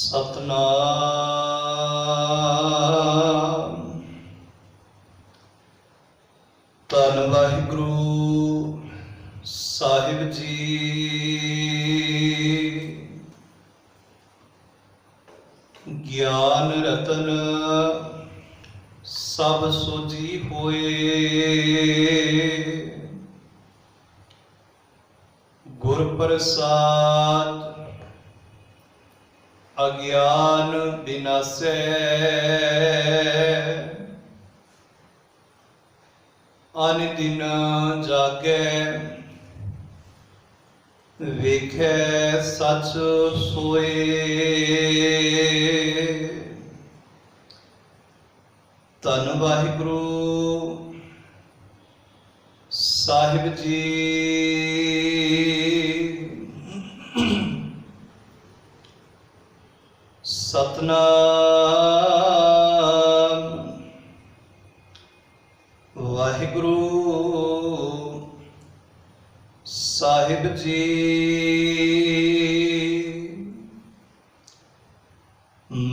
सतनाम। धन वाहिगुरु साहिब जी। ज्ञान रतन सब सोजी होए, गुर प्रसाद अज्ञान विनाशे। अन दिन जागे वेखे सच सोए। धन वाहिगुरु साहिब जी। सतनाम। वाहिगुरु साहिब जी।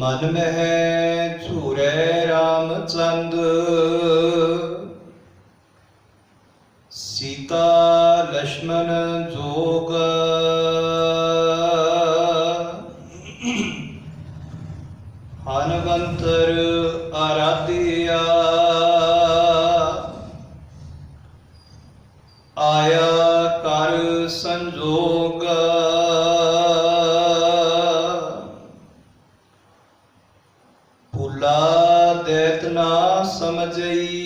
मन में झूरे रामचंद, सीता लक्ष्मण जोग। हनुमंतर आराध्या, आया कर संजोग। भूला दैत ना समझई,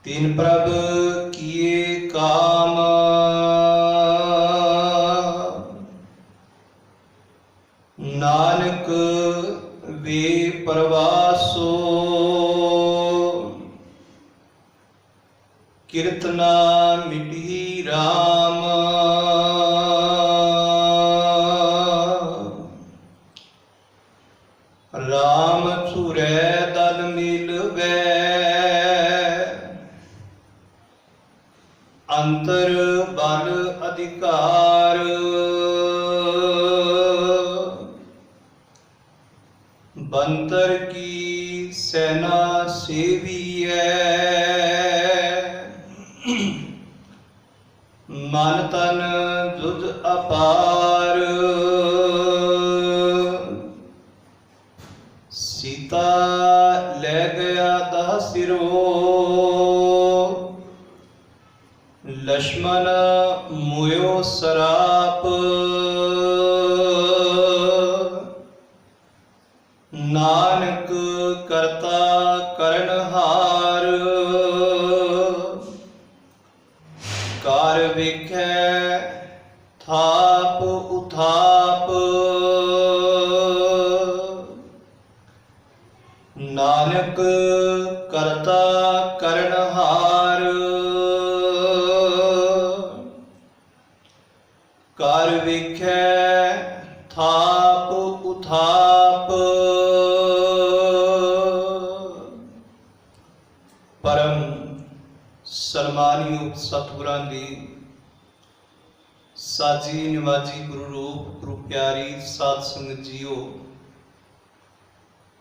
तीन प्रभ किए काम। नानक वे प्रवासो, कीर्तना मिटी राम। राम छुरै दल मिलवै, अंतर बल अधिकार। बंतर की सेना सेवी है, मन तन जुज अपार। सीता ले गया दासिरो, लक्ष्मण मोयो सराप। नानक करता करनहार, कार वेखै थाप उथाप। नानक करता करनहार, कार वेखै थाप उथाप। परम सन्मानयोग सतगुरां दी साजी निवाजी गुरु रूप गुरु प्यारी साध संगत जीओ।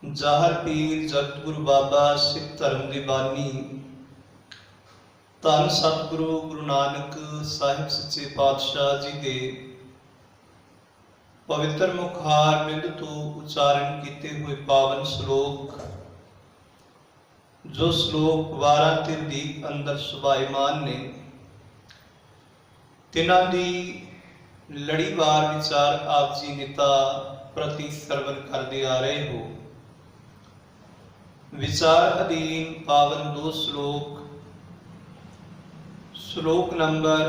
जाहर पीर जगत गुरु बाबा सिख धर्म दी बानी धन सतगुरु गुरु नानक साहिब सच्चे पातशाह जी दे पवित्र मुखार बिंद तो उच्चारण किए हुए पावन श्लोक, जो श्लोक 12 तिरदीक अंदर सुभाईमान ने, तिन्हां दी लड़ीवार विचार आप जी नेता प्रति सरवण करते आ रहे हो। विचार अधीन पावन 2 श्लोक, श्लोक नंबर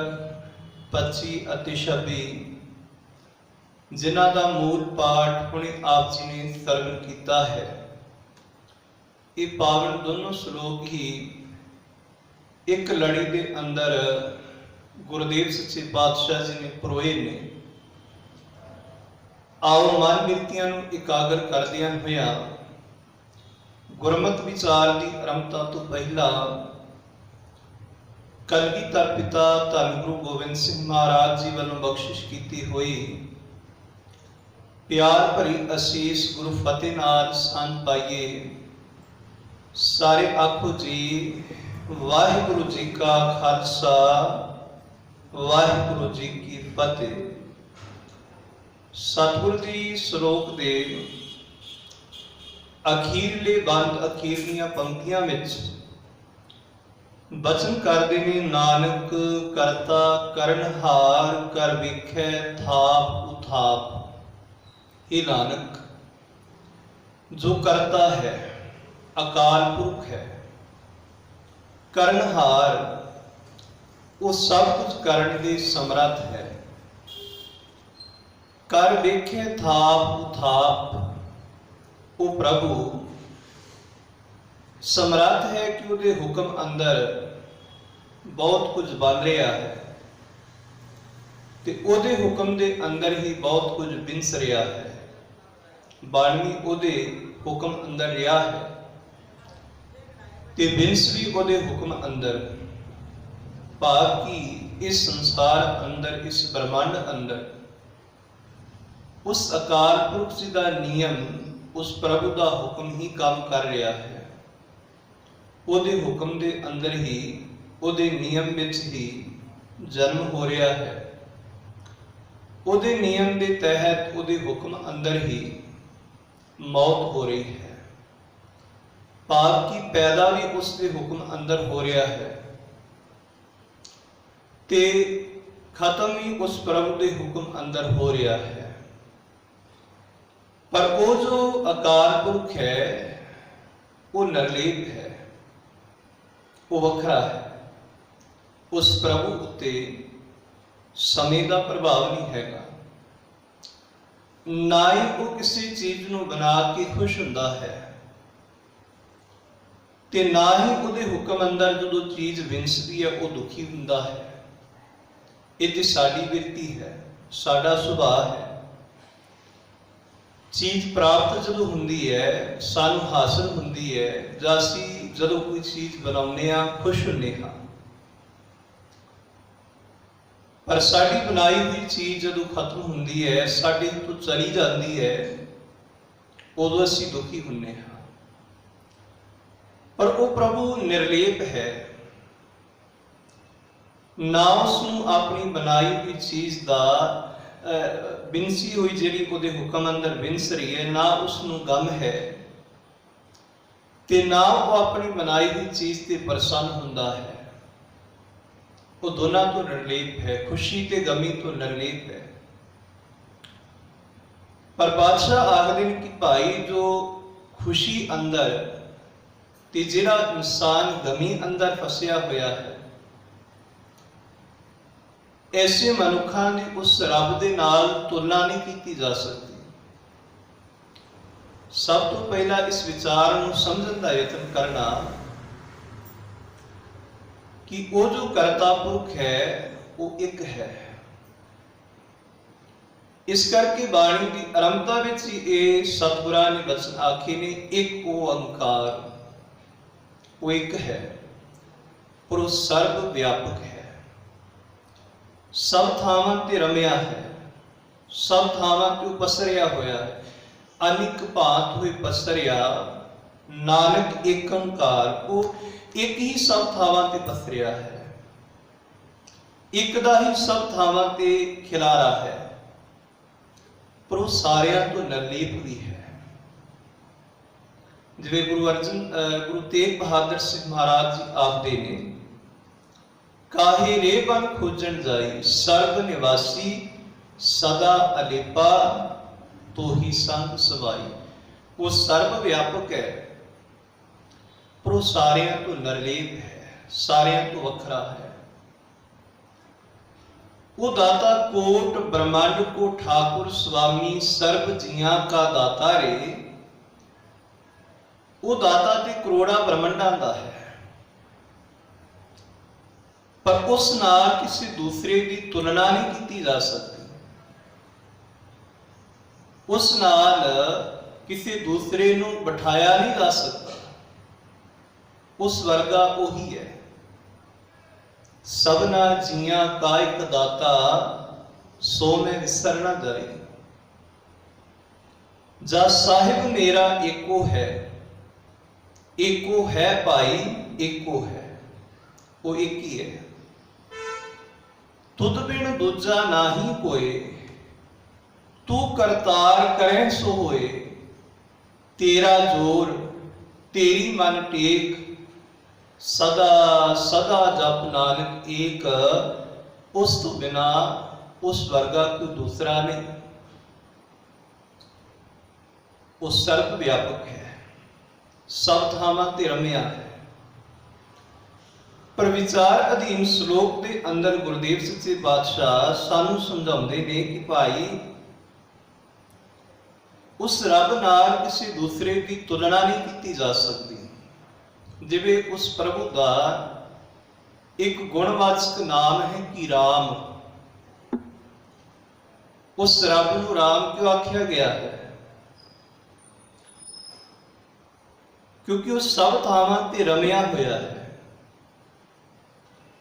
25 ਅਤੇ 26, जिन्हां दा मूल पाठ हुणे आप जी ने सरवण किया है। ये पावन दोनों श्लोक ही एक लड़ी के अंदर गुरुदेव सच्चे पातशाह जी ने परोए ने। आओ मन बिरतियां नूं एकाग्र करदियां होया गुरमत विचार की आरंभता तो पहला कलगीधर पिता धन गुरु गोबिंद सिंह महाराज जी वालों बख्शिश की हुई प्यार भरी असीस गुरु फतेह नाल संत पाइए। सारे आखो जी वाहिगुरु जी का खालसा वाहिगुरु जी की फतेह। सतगुरु जी श्लोक दे अखीरले बंद अखीरलियां पंक्तियां विच बचन करते ने, नानक करता करनहार कर वेखै थाप उथाप। हे नानक, जो करता है अकाल पुरख है, करनहार वो सब कुछ करने के समर्थ है, कर वेखे थाप उथाप, वो प्रभु समर्थ है कि उसके हुक्म अंदर बहुत कुछ बन रहा है ते उसके हुक्म के अंदर ही बहुत कुछ बिंस रहा है। बाणवी उसके हुक्म अंदर रहा है ते बिंस भी उसके हुक्म अंदर। भाव कि इस संसार अंदर, इस ब्रह्मांड अंदर उस अकाल पुरख जी का नियम, उस प्रभु का हुक्म ही काम कर रहा है। ਉਹਦੇ हुक्म के अंदर ही, ਉਹਦੇ नियम विच ही जन्म हो रहा है। ਉਹਦੇ नियम के तहत, ਉਹਦੇ हुक्म अंदर ही मौत हो रही है। भाव की पैदा भी उसके हुक्म अंदर हो रहा है ते खत्म भी उस प्रभु के हुक्म अंदर हो रहा है। पर वो जो अकाल पुरख है वो निर्लेप है, वो वखरा है। उस प्रभु उत्ते समय का प्रभाव नहीं हैगा, ना ही वो किसी चीज को बना के खुश हुंदा है ते ना ही उसके हुक्म अंदर जो चीज विंसदी है वो दुखी हुंदा है। ये तो साडी बिरती है, साडा सुभाव है। चीज प्राप्त जो हुंदी है, सानू हासिल हुंदी है, जां असीं जदों कोई चीज बनाउने आ खुश हुंदे हां। पर साडी बनाई हुई चीज जदों खत्म हुंदी है, साडे तो चली जाती है, उदों असीं दुखी हुंदे हां। पर वो प्रभु निर्लेप है, ना उसनूं अपनी बनाई हुई चीज का बिनसी हुई जिहड़ी उहदे हुक्म अंदर बिनस रही है, ना उसनूं गम है ते ना वो अपनी बनाई हुई चीज ते प्रसन्न हुंदा है। वो दोनों तो निर्लेप है, खुशी ते गमी तो निर्लेप है। पर बादशाह आखदे ने कि भाई जो खुशी अंदर ते जिहड़ा इंसान गमी अंदर फसिया होया है, ऐसे मनुखा ने उस रब दे नाल तुलना नहीं की जा सकती। सब तो पहला इस विचार को समझने का यत्न करना कि वो जो करता पुरख है वो एक है। इस करके बाणी की आरंभता में ही ये सतगुरां ने वचन आखे ने, एक ओंकार, वो एक है और वो सर्व व्यापक है, सब थावां ते रमिया है, सब थावां ते पसरिया होया है। अनेक भांत हुए पसरिया नानक एक ओंकार, वो एक ही सब थावां ते पसरिया है, एक दा ही सब थावां ते खिलारा है, पर वो सारियां तो निर्लेप भी है। जिवें गुरु तेग बहादुर सिंह महाराज जी आखदे ने, काहे रे बन खोजन जाई, सर्व निवासी सदा अलेपा, तो ही संग सवाई। वो सर्व व्यापक है, पर वो सारियां तो निर्लेप है, सारियां तो वखरा है। वो दाता कोट ब्रह्मांड को ठाकुर स्वामी सर्व जियां का दाता रे, वो दाता ते करोड़ा ब्रह्मंडां दा है, पर उस नाल किसी दूसरे की तुलना नहीं की जा सकती। उस नाल किसी दूसरे नूं बिठाया नहीं जा सकता। उस वर्गा वही है। सबना जियां का एक दाता, सो मैं विसर ना जाई। जा साहिब मेरा एको है भाई एको है, वो एक ही है। तुद बिन दूजा नाही कोई, तू करतार करें सो होए। तेरा जोर तेरी मन टेक, सदा सदा जप नानक एक। उस तो बिना उस वर्गा कोई दूसरा नहीं। वो सर्व व्यापक है, सब थावां ते रमिया है। पर विचार अधीन श्लोक के अंदर गुरुदेव सच्चे पातशाह सानू समझाते ने कि भाई उस रब नाल किसी दूसरे की तुलना नहीं की जा सकती। जिवें उस प्रभु का एक गुणवाचक नाम है कि राम, उस रब नूं राम क्यों आख्या गया है? क्योंकि वह सब थावां ते रमिया होया है।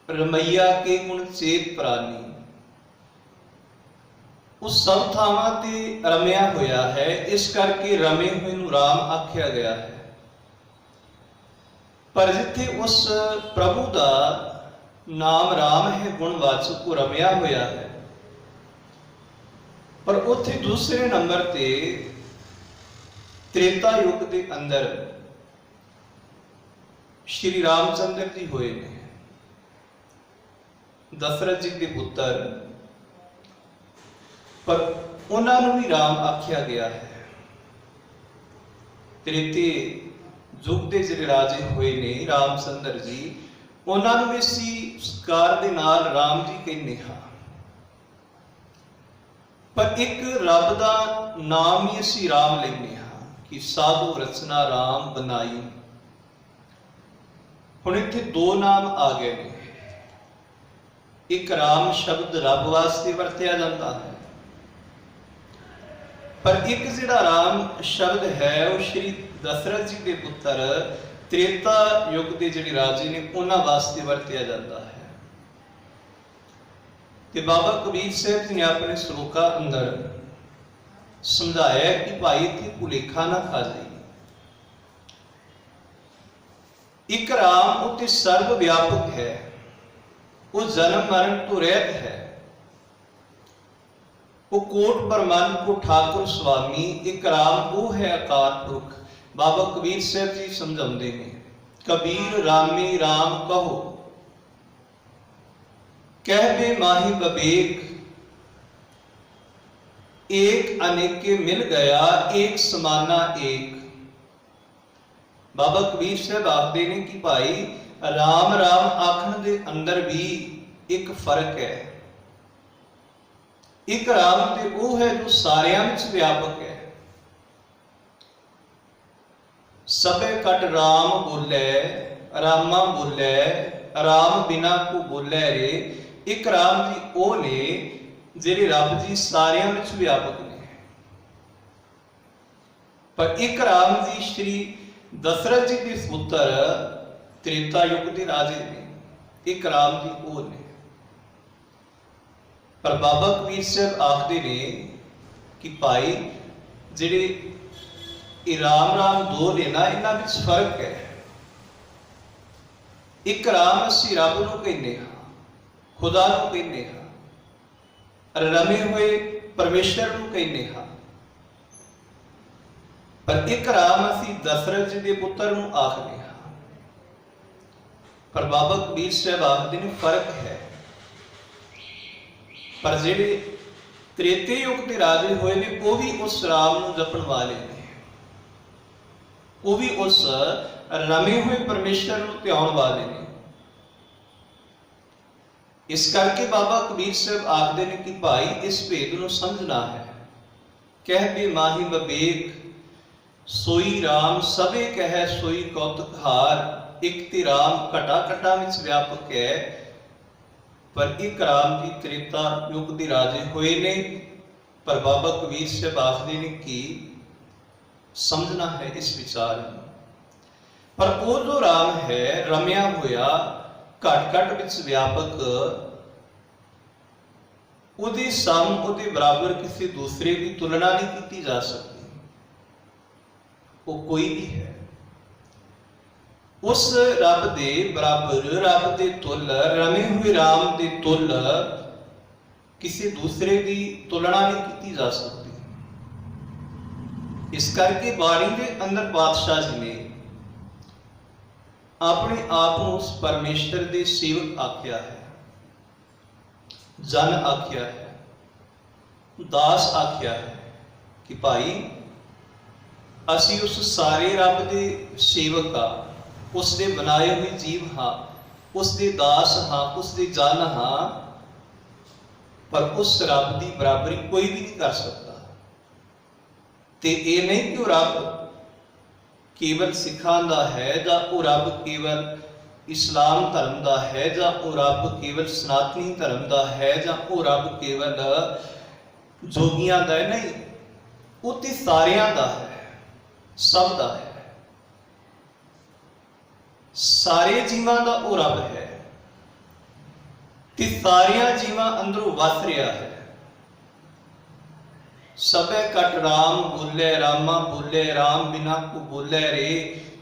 रमैया के गुण चेत प्राणी, उस सब थावां ते रमिया होया है, इस करके रमे हुए नूं राम आख्या गया है। पर जिथे उस प्रभु का नाम राम है गुणवाचक, को रमिया होया है, पर उथे दूसरे नंबर ते त्रेता युग के अंदर श्री रामचंद्र जी होए ने, दशरथ जी के पुत्र, पर उन्होंने भी राम आख्या गया है। त्रेते युग के जिहड़े राजे होए ने रामचंद्र जी, उन्होंने भी असीं सत्कार दे नाल राम जी कहने हाँ। पर एक रब का नाम ही असीं राम लेने हाँ कि साधु रचना राम बनाई। हुण इत्थे दो नाम आ गए ने। एक राम शब्द रब वास्ते वरत्या जाता है, पर एक जिहड़ा राम शब्द है वो श्री दशरथ जी के पुत्र त्रेता युग के जिहड़े राजे ने उन्हां वास्ते वरत्या जाता है। ते बाबा कबीर साहब जी ने अपने श्लोका अंदर समझाया कि भाई इत्थे भुलेखा ना खा जाए। एक राम उते सर्व व्यापक है, वो जन्म मरण तो रहत है, वो कोट ब्रह्मांड को ठाकुर स्वामी। एक राम वो है अकाल पुरख। बाबा कबीर साहब जी समझाते हैं, कबीर रामे राम कहो, कहबे माही बबेक। एक अनेके मिल गया, एक समाना एक। बाबा कबीर साहब आखते हैं कि भाई राम राम आखण दे अंदर भी एक फर्क है। एक राम ते वो है जो सारियां विच व्यापक है। सबे कट राम बोले, रामा बोले, राम बिना को बोले रे। एक राम जी वो ने जिहड़े रब जी सारियां विच व्यापक ने। पर एक राम जी श्री दशरथ जी के पुत्र त्रेता युग के राजे ने, एक राम जी वो ने। पर बाबा कबीर साहब आखते ने कि भाई जिहड़े राम राम दो ने ना, इन्हां विच फर्क है। एक राम असीं रब नूं कहने हाँ, खुदा नूं कहने हाँ, रमे हुए परमेश्वर नूं कहने हाँ। पर एक राम असीं दशरथ जी के पुत्र नूं आखने हाँ। पर बाबा कबीर साहब आखदे ने फर्क है। पर जिहड़े त्रेते युग के राजे होए ने, वो भी उस राम नूं जपण वाले ने, वो भी उस रमे हुए परमेश्वर नूं ध्यान वाले ने। इस करके बाबा कबीर साहब आखदे ने कि भाई इस भेद नूं समझना है। कहबे माही बबेक, सोई राम सबे कह सोई कौतुक हार। एक ते राम घटा घटा विच व्यापक है, पर एक राम जी त्रेता युग के राजे होए ने। पर बाबा कबीर साहब आखदे ने कि समझना है इस विचार में। पर वो जो राम है रमिया होया घट घट विच व्यापक, उहदे सम उहदे बराबर किसी दूसरे की तुलना नहीं की जा सकती। वो कोई भी है। उस रब दे बराबर, रब दे तुल, रमे हुए राम दे तुल किसी दूसरे की तुलना नहीं की जा सकती। इस करके बाणी के अंदर पातशाह जी ने अपने आप को उस परमेश्वर के सेवक आख्या है, जन आख्या है, दास आख्या है कि भाई असी उस सारे रब के सेवक हाँ, उसके बनाए हुए जीव हाँ, उसके दास हाँ, उसके जन हाँ, पर उस रब की बराबरी कोई भी नहीं कर सकता। ते ये नहीं कि रब केवल सिखां दा है, जां वो रब केवल इस्लाम धर्म दा है, जां वो रब केवल सनातनी धर्म दा है, जां वो रब केवल जोगियां दा है। नहीं, वो तो सारियां दा है, सब दा है, सारे जीवां दा वो रब है ते सारियां जीवां अंदरों वस रहा है। सबे कट राम बोले, रामा बोले राम, बिना को बोले रे।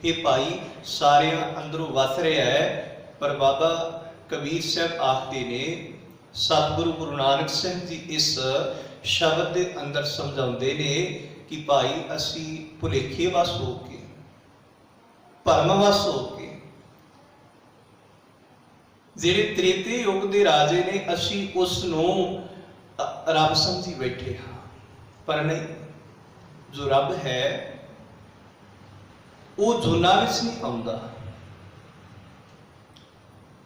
ये भाई सारे अंदरों वस रहा है। पर बाबा कबीर साहब आखते ने, सतगुरु गुरु नानक सिंह जी इस शब्द के अंदर समझाते ने कि भाई असी भुलेखे वस हो के, भरम वस हो के, जिहड़े त्रेते युग के राजे ने, असी उसनूं रब समझी बैठे हाँ। पर नहीं, जो रब है वो जोना विच नहीं आउंदा।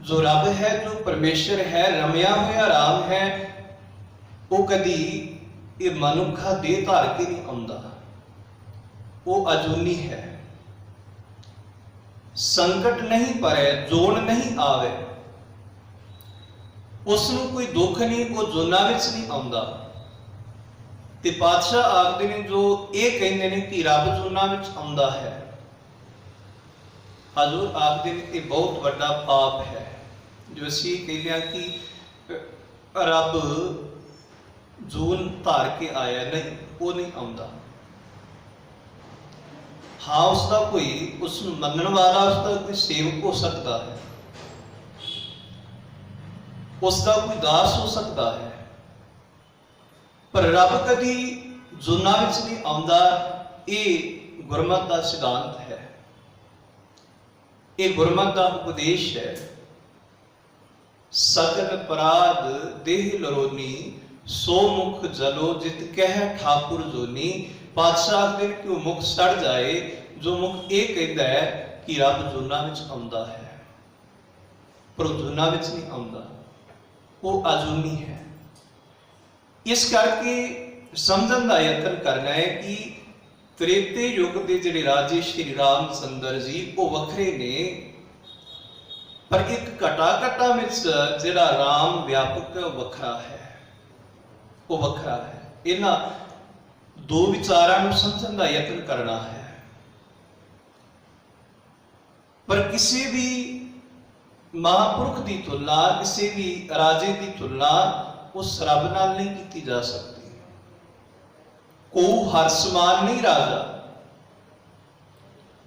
जो रब है, जो परमेश्वर है, रमिया हुआ राम है, वो कदी ये मनुखा देह धार के नहीं आउंदा। वो अजूनी है। संकट नहीं परे, जोड़ नहीं आवे, उसनूं कोई दुख नहीं, वो जोना विच नहीं आउंदा। ते पातशाह आखदे ने, जो ये कहते हैं कि रब जोना विच आउंदा है, हजूर आखदे ने ये बहुत बड़ा पाप है। जो असीं कहते हैं कि रब जून धार के आया, नहीं, वो नहीं आउंदा। हाँ, उसका कोई उसनूं मनण वाला, उसका कोई सेवक हो सकता है, उसका कोई दास हो सकता है, पर रब कदी जुना विच नहीं आउंदा। ये गुरमत का सिद्धांत है, ये गुरमत का उपदेश है। सकल पराध देह लरोनी, सो मुख जलो जित कह ठाकुर जोनी। पातशाह दिन क्यों मुख सड़ जाए, जो मुख ये कहता है कि रब जुना विच आउंदा है, पर जुना विच नहीं आउंदा, वो अजूनी है। इस करके समझण का यत्न करना है कि त्रेते युग के जिहड़े राजे श्री रामचंद्र जी वो वखरे ने, पर एक घटा घटा में जिहड़ा राम व्यापक वखरा है, वो वखरा है। इन्हां दो विचारां नूं समझण का यत्न करना है। पर किसी भी महापुरुष की तुलना, किसी भी राजे की तुलना उस रब नाल नहीं की जा सकती। को हर समान नहीं राजा,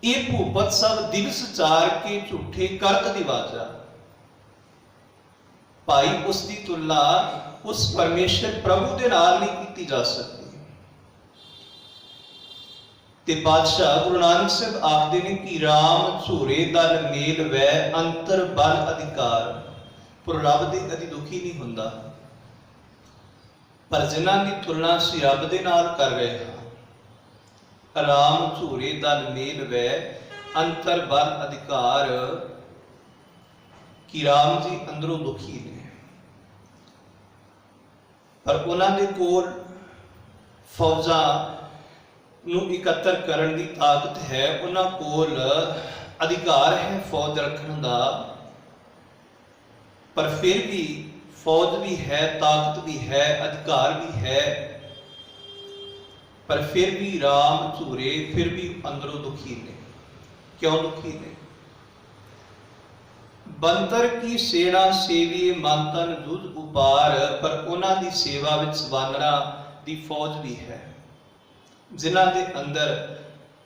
ये भूपत सब दिवस चार के झूठे करत दिवाजा। भाई उसकी तुलना उस परमेश्वर प्रभु के नाल नहीं की जा सकती। ते बादशाह गुरु नानक साहब आखदे ने कि राम झूरे दल मेल वै, अंतर बल अधिकार। पर रब दे कदी दुखी नहीं हुंदा, पर जिन्हां दी तुलना असीं रब दे नाल कर रहे हां, राम झूरे दल मेल वै, अंतर बल अधिकार, कि राम जी अंदरों दुखी ने, पर उन्हां दे कोल फौजां नूं इकत्तर करन दी ताकत है, उन्हां कोल अधिकार है फौज रखण दा। पर फिर भी फौज भी है, ताकत भी है, अधिकार भी है, पर फिर भी राम झूरे फिर भी अंदरों दुखी ने। क्यों दुखी ने? बंतर की सेना सेवी मन तन जुझ उपार, पर उन्हां दी सेवा विच वानरा दी फौज भी है, जिन्हां दे अंदर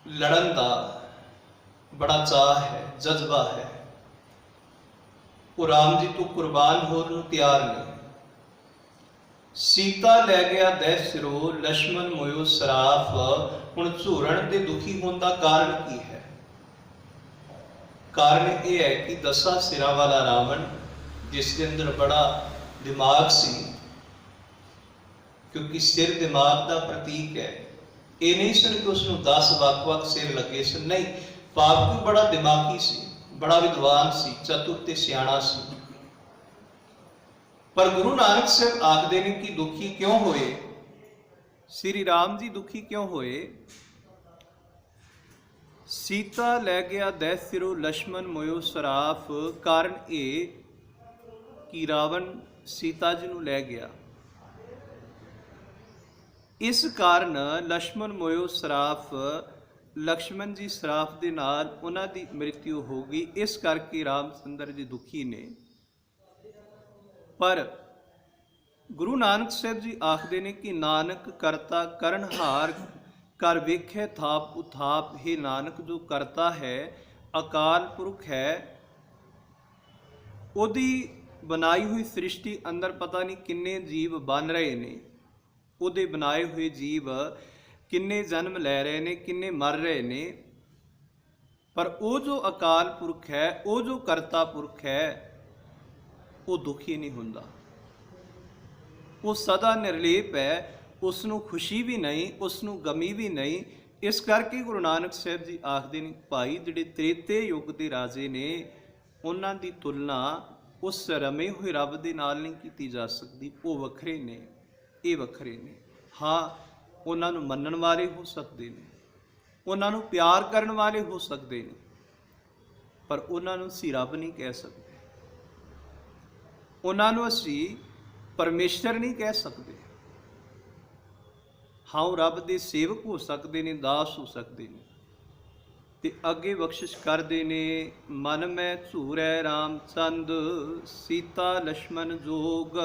लड़न का बड़ा चाह है, जज्बा है। वो राम जी तो कुर्बान होने नूं तैयार नहीं। सीता लै गया दैस सिरो, लक्ष्मण मोयो सराफ। हुण झूरण दे दुखी होने का कारण की है? कारण यह है कि 10 सिरां वाला रावण, जिसके अंदर बड़ा दिमाग सी, क्योंकि सिर दिमाग का प्रतीक है, ये नहीं सन कि उसनों 10 वक-वक सिर लगे सन, नहीं। पाप भी बड़ा दिमागी सी, बड़ा विद्वान सी, चतुर ते सियाणा सी। पर गुरु नानक साहब आखदे ने कि दुखी क्यों होए? श्री राम जी दुखी क्यों होए? सीता लै गया दैस सिरो, लक्ष्मण मोयो सराफ। कारण ये कि रावण सीता जी नूं लै गया, इस कारण लक्ष्मण मोयो सराफ, लक्ष्मण जी सराफ दे नाल उन्हां दी मृत्यु हो गई। इस करके रामचंद्र जी दुखी ने। पर गुरु नानक साहब जी आखदे ने कि नानक करता करनहार, कर वेखे थाप उथाप। हे नानक, जो करता है अकाल पुरख है, ओदी बनाई हुई सृष्टि अंदर पता नहीं किन्ने जीव बन रहे ने, ओदे बनाए हुए जीव किन्ने जन्म लै रहे ने, किन्ने मर रहे ने। पर वो जो अकाल पुरख है, वो जो करता पुरख है, वो दुखी नहीं हुंदा। वो सदा निर्लेप है, उसनों खुशी भी नहीं, उसनों गमी भी नहीं। इस करके गुरु नानक साहब जी आखदे ने, भाई जिहड़े त्रेते युग के राजे ने, उन्हां दी तुलना उस रमे हुए रब दे नाल नहीं की जा सकती। वो वखरे ने, ये वखरे ने। हाँ, उन्हां नूं मनण वाले हो सकते ने, उन्हां नूं प्यार करन वाले हो सकते ने, पर उन्हां नूं असीं रब नहीं कह सकते, उन्हां नूं असीं परमेश्वर नहीं कह सकते। हाँ, रब दे सेवक हो सकते ने, दास हो सकते ने। ते अगे बख्शिश करते ने, मन में झूरै रामचंद, सीता लक्ष्मण जोग।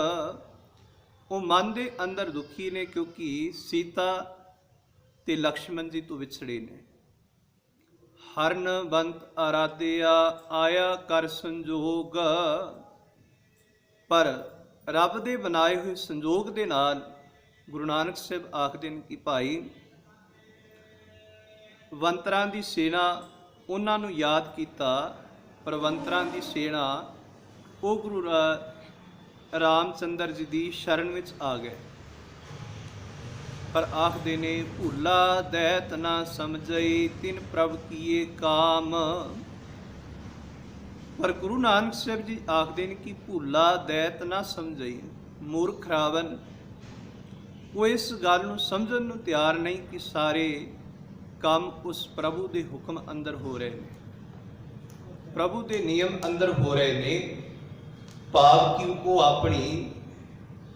वो मन के अंदर दुखी ने क्योंकि सीता ते लक्ष्मण जी तो विछड़े ने। हरन बंत आराध्या, आया कर संजोग। पर रब दे बनाए हुए संजोग दे नाल गुरु नानक साहब आखदे ने कि भाई वंतरां दी सेना उन्हां नूं याद कीता, पर वंतरां दी सेना वो गुरु रामचंद्र जी दी शरण विच आ गए। पर आखदे ने, भूला दैत ना समझई, तिन प्रभ कीए काम। पर गुरु नानक साहब जी आखदे ने कि भूला दैत ना समझई। मूर्ख रावण वो इस गल नूं समझण नूं तैयार नहीं कि सारे काम उस प्रभु के हुक्म अंदर हो रहे हैं, प्रभु के नियम अंदर हो रहे ने। भाव कि वो अपनी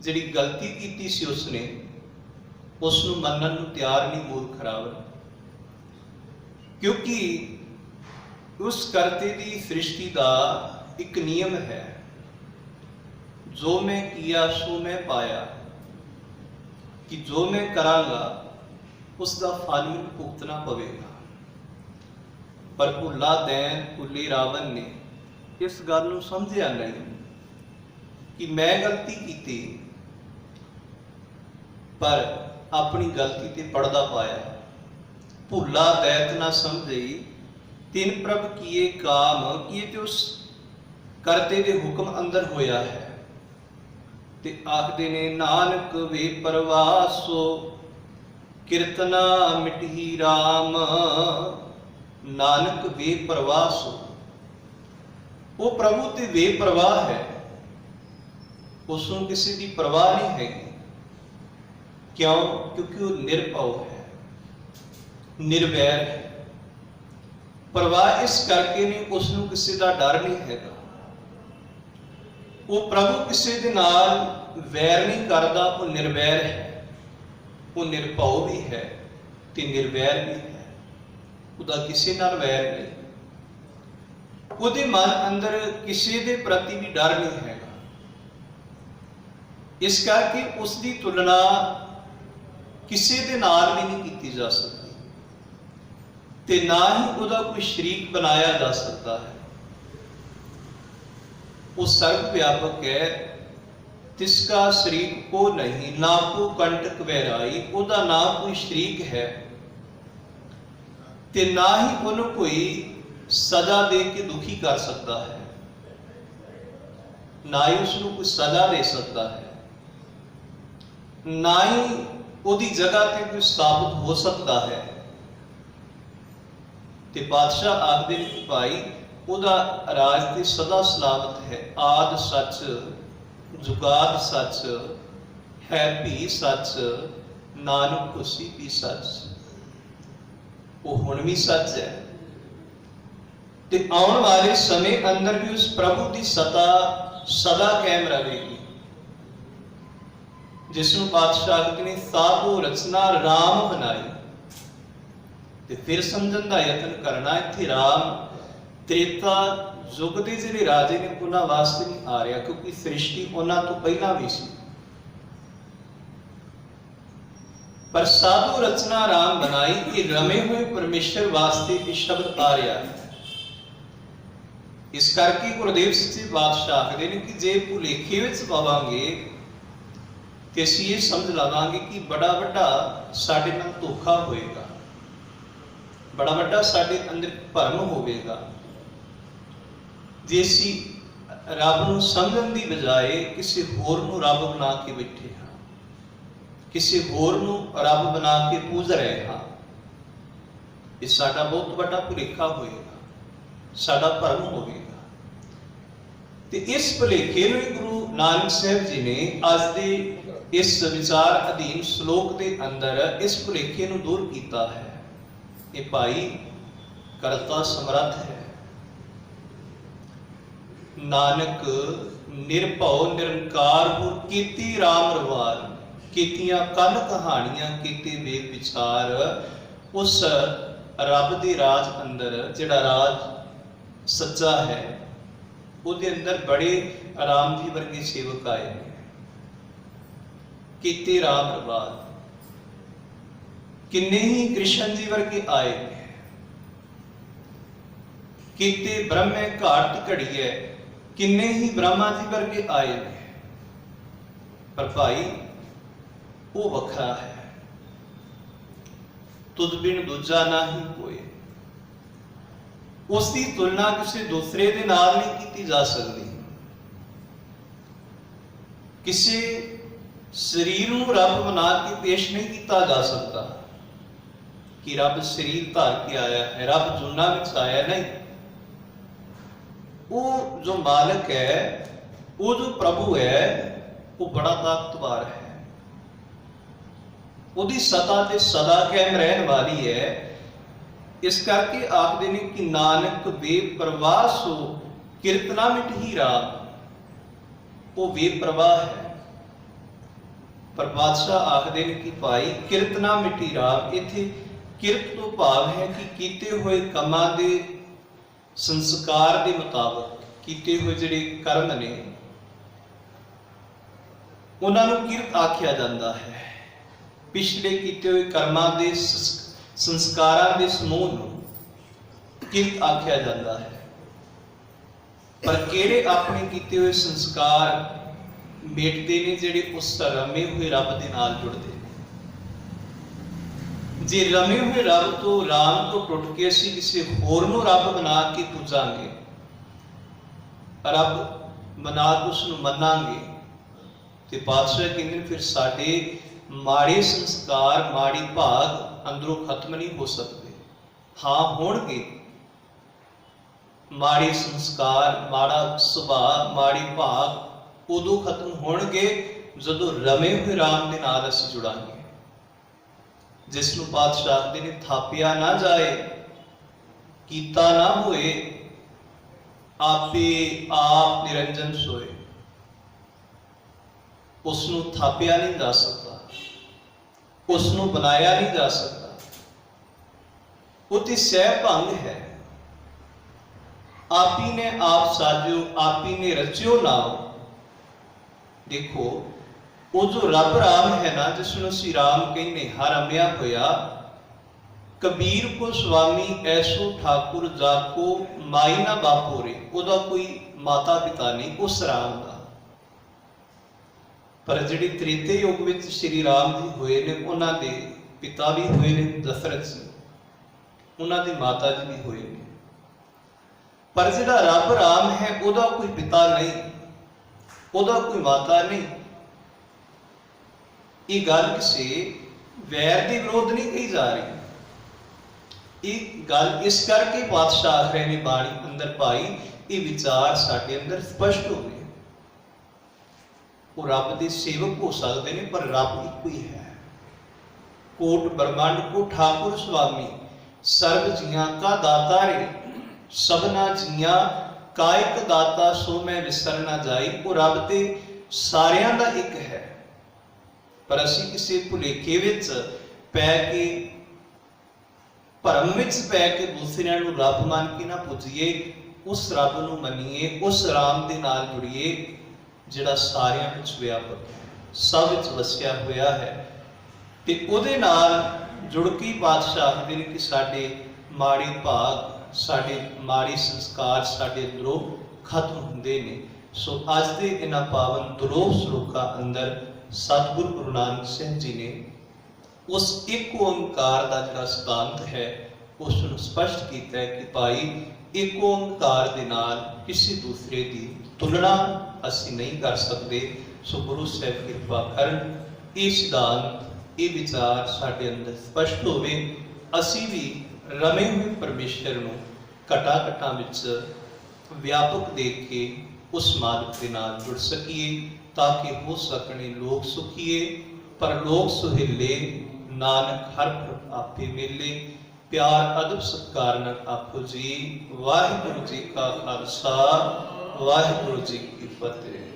जिहड़ी गलती कीती सी उसने, उसनूं मनण नूं तैयार नहीं मूर्ख रावण। क्योंकि उस करते की सृष्टि का एक नियम है, जो मैं किया सो मैं पाया, कि जो मैं करांगा उसका फल भी भुगतना पवेगा। पर भुला दैन भुले रावण ने इस गल नूं समझिया नहीं कि मैं गलती की, पर अपनी गलती ते पड़दा पाया। भुला दैत ना समझई, तिन प्रभ किए काम। किए तो उस करते दे हुक्म अंदर होया है। ते आखदे ने, नानक वे परवासो, कीर्तना मिटही राम। नानक वे परवासो, वो प्रभु ते वे परवाह है, उसनों किसी की परवाह नहीं हैगी। क्यों? क्योंकि वो निरभव है, निर्वैर है। परवाह इस करके नहीं, उसनों किसी का डर नहीं हैगा। वो प्रभु किसी के नाल वैर नहीं करता, वो निर्वैर है, वो निरभव भी है ते निर्वैर भी है। उदा किसी नाल वैर नहीं, उहदे मन अंदर किसी के प्रति भी डर नहीं हैगा। इस करके उसकी तुलना किसी के नाल भी नहीं की जा सकती। ते ना ही उहदा कोई शरीक बनाया जा सकता है। वो सर्व व्यापक है, तिसका शरीक को नहीं, ना को कंटक वैराई, उहदा ना कोई शरीक है ते ना ही उन्हें कोई सजा दे के दुखी कर सकता है, ना ही उसको कोई सजा दे सकता है, ना ही उहदी जगह ते कोई साबित हो सकता है। ते बादशाह आखदे ने कि भाई उहदा राज ते सदा सलामत है। आद सच, जुगाद सच, है भी सच, नानक होसी भी सच। वो हुण भी सच है ते आने वाले समय अंदर भी उस प्रभु की सत्ता सदा कायम रहेगी, जिसनों पातशाह ने साधु रचना राम बनाई। ते फिर समझण का यतन करना, इत्थे राम त्रेता युग के जिहड़े राजे ने उन्हां वास्ते नहीं आ रहा, क्योंकि सृष्टि उन्हां तो पहला भी सी, पर साधु रचना राम बनाई कि रमे हुए परमेश्वर वास्ते भी शब्द आ रहा है। इस करके गुरुदेव सच्चे पातशाह आखदे ने कि जे भुलेखे विच पवांगे ते असीं ये समझ लवांगे कि बड़ा वड्डा साडे नाल धोखा होएगा, बड़ा वड्डा साडे अंदर भरम होवेगा, जे असीं रब नूं समझण दी बजाए किसी होर नूं रब बना के बैठे हां, किसी होर नूं रब बना के पूज रहे हां। ये साडा बहुत बड़ा भुलेखा होएगा, साडा भरम होवेगा। ते इस भुलेखे नूं गुरु नानक साहब जी ने अज दे इस विचार अधीन श्लोक के अंदर इस भुलेखे नूं दूर कीता है। ये भाई करता समर्थ है, नानक निर्भव निरंकार हो, कीती राम रवार, कीतियां कन कहानियां, कीते वेद विचार। उस रब दे राज अंदर जिहड़ा राज सच्चा है, उहदे अंदर बड़े राम जी वर्गे सेवक आए ने, कीते राम रवार। किन्ने ही कृष्ण जी वर्गे आए ने, कीते ब्रह्मे घाट घड़िए, किन्ने ही ब्रह्मा जी वर्गे आए ने, पर भाई वो वखरा है, तुझ बिन दूजा ना ही कोई। उसकी तुलना किसी दूसरे के नाल नहीं की जा सकती। किसी शरीर नूं रब बना के पेश नहीं किया जा सकता कि रब शरीर धार के आया है, रब जुन्ना विच आया नहीं। वो जो मालिक है, वो जो प्रभु है, वो बड़ा ताकतवर है, उसकी सत्ता ते सदा कायम रहने वाली है। इस करके आखदे ने कि नानक बेप्रवाह सो कीर्तना मिट ही राम, वो बेप्रवाह है। पर बादशाह आखदे ने कि भाई कीर्तना मिटी राम, इत्थे किरत तो भाव है कि कीते हुए कामां दे संस्कार के मुताबिक कीते हुए जिहड़े कर्म ने उन्हां नूं किरत आख्या जाता है। पिछले कीते हुए कर्मां दे संस्कारां दे समूह नूं किरत आख्या जाता है। पर किहड़े अपने कीते हुए संस्कार मेटते ने जिहड़े उस रमे हुए रब दे नाल जुड़दे ने। जे रमे हुए रब तो राम तो टुट के असीं किसी होर नूं रब बना के पूजांगे, रब बना के उसनूं मनांगे, ते बादशाह कहंदे फिर साडे माड़े संस्कार माड़ी भाग अंदरों खत्म नहीं हो सकते। हाँ होणगे, माड़े संस्कार माड़ा सुभाव माड़ी भाग उदों खत्म होणगे जदों रमे हुए राम दे नाल असीं जुड़ांगे, जिसनूं पातशाह ने थापिया ना जाए, कीता ना होए, आपे आप निरंजन सोए। उसनूं थापिया नहीं जा सकता, उसनूं बनाया नहीं जा सकता। वो तो सह भंग है। आप ही ने आप साजो, आप ही ने रचियो नाम। देखो वो जो रब राम है ना, जिसनूं असीं राम कहने, हर रमिया होया, कबीर को स्वामी ऐसो ठाकुर जाको माई ना बापो रे, ओदा कोई माता पिता नहीं उस राम का। पर जिहड़े त्रेते युग विच श्री राम जी होए ने, उन्हां दे पिता भी होए ने दशरथ जी, उन्हां दी माता जी भी होए ने। पर जिहड़ा रब राम है, ओदा कोई पिता नहीं, ओदा कोई माता नहीं। ये गल किसी वैर के विरोध नहीं कही जा रही। ये गल इस करके पातशाह आखरे ने बाणी अंदर पाई, ये विचार साडे अंदर स्पष्ट हो गए। वो रब के सेवक हो सकते हैं, पर रब एक ही है। कोट ब्रह्मांड को ठाकुर स्वामी, सर्व जियां का दाता रे, सबना जियां कायक दाता सो मैं विसर ना जाई। वो रब ते सारियां दा एक है, पर असी किसी भुलेखे विच पै के, भरम विच पै के दूसरियां नूं रब मान के ना पूजिए। उस रब नूं मनीए, उस राम दे नाल जुड़िए जिहड़ा सारियां विच व्यापक है, सब विच वसिया होया है। ते उहदे नाल जुड़ के पातशाह आखदे ने कि साडे माड़े भाग, साडे माड़े संस्कार साडे अंदरों खत्म हुंदे ने। सो अज दे इन्हां पावन दुलोभ सलोकां अंदर सतगुरु गुरु नानक सिंह जी ने उस एक ओंकार का जिहड़ा सिद्धांत है उसनूं स्पष्ट किया है कि भाई एक ओंकार दे नाल किसी दूसरे की तुलना असी नहीं कर सकते। सो गुरु साहब कृपा करन, ये सिद्धांत, ये विचार साडे अंदर स्पष्ट होवे, असी भी रमे हुए परमेश्वर नूं घटा घटा विच व्यापक देख के उस मालिक के नाल जुड़ सकीए, ताकि हो सकने लोग सुखीए पर लोग सुहेले, नानक हर प्रभ आपे मेले। प्यार अदब सत्कार नाल आखो जी। वाहिगुरु जी का खालसा, वाहिगुरु जी की फतेह।